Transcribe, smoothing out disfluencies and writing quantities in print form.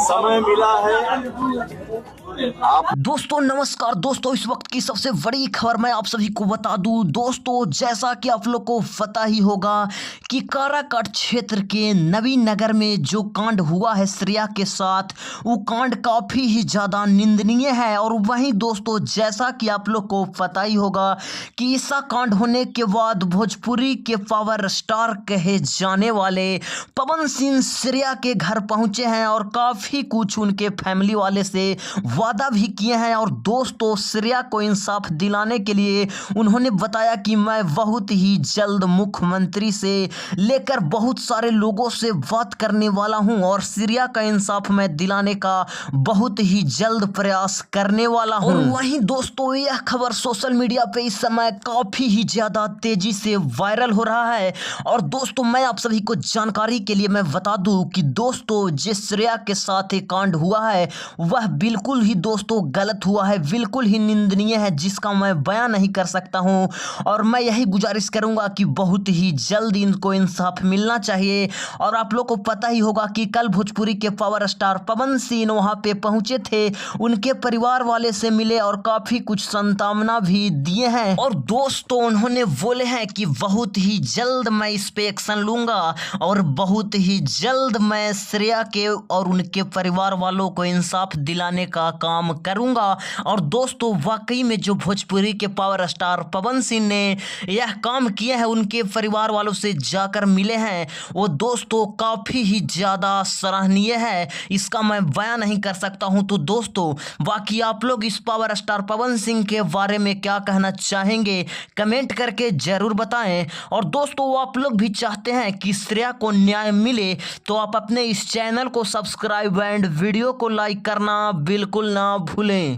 समय मिला है। दोस्तों नमस्कार दोस्तों, इस वक्त की सबसे बड़ी खबर मैं आप सभी को बता दूं। दोस्तों जैसा कि आप लोग को पता ही होगा कि काराकाट क्षेत्र के नवीन नगर में जो कांड हुआ है श्रेया के साथ, वो कांड काफ़ी ही ज़्यादा निंदनीय है। और वहीं दोस्तों जैसा कि आप लोग को पता ही होगा कि ऐसा कांड होने के बाद भोजपुरी के पावर स्टार कहे जाने वाले पवन सिंह श्रेया के घर पहुंचे हैं और काफ़ी कुछ उनके फैमिली वाले से वादा भी किए हैं। और दोस्तों श्रेया को इंसाफ दिलाने के लिए उन्होंने बताया कि मैं बहुत ही जल्द मुख्यमंत्री से लेकर बहुत सारे लोगों से बात करने वाला हूं और श्रेया का इंसाफ मैं दिलाने का बहुत ही जल्द प्रयास करने वाला हूं। और वहीं दोस्तों यह खबर सोशल मीडिया पे इस समय काफी ही ज्यादा तेजी से वायरल हो रहा है। और दोस्तों मैं आप सभी को जानकारी के लिए मैं बता दूं कि दोस्तों जिस श्रेया के साथ ये कांड हुआ है वह बिल्कुल ही दोस्तों गलत हुआ है, बिल्कुल ही निंदनीय है, जिसका मैं बयान नहीं कर सकता हूं। और मैं यही गुजारिश करूंगा कि बहुत ही जल्द इनको इंसाफ मिलना चाहिए। और आप लोग को पता ही होगा कि कल भोजपुरी के पावर स्टार पवन सिंह वहां पे पहुंचे थे, उनके परिवार वाले से मिले और काफी कुछ सांत्वना भी दिए हैं। और दोस्तों उन्होंने बोले हैं कि बहुत ही जल्द मैं इस पे एक्शन लूंगा और बहुत ही जल्द मैं श्रेया के और उनके परिवार वालों को इंसाफ दिलाने का काम करूंगा। और दोस्तों वाकई में जो भोजपुरी के पावर स्टार पवन सिंह ने यह काम किया है, उनके परिवार वालों से जाकर मिले हैं, वो दोस्तों काफ़ी ही ज़्यादा सराहनीय है, इसका मैं बयान नहीं कर सकता हूं। तो दोस्तों बाकी आप लोग इस पावर स्टार पवन सिंह के बारे में क्या कहना चाहेंगे कमेंट करके ज़रूर बताएं। और दोस्तों आप लोग भी चाहते हैं कि श्रेया को न्याय मिले तो आप अपने इस चैनल को सब्सक्राइब एंड वीडियो को लाइक करना बिल्कुल ना भूलें।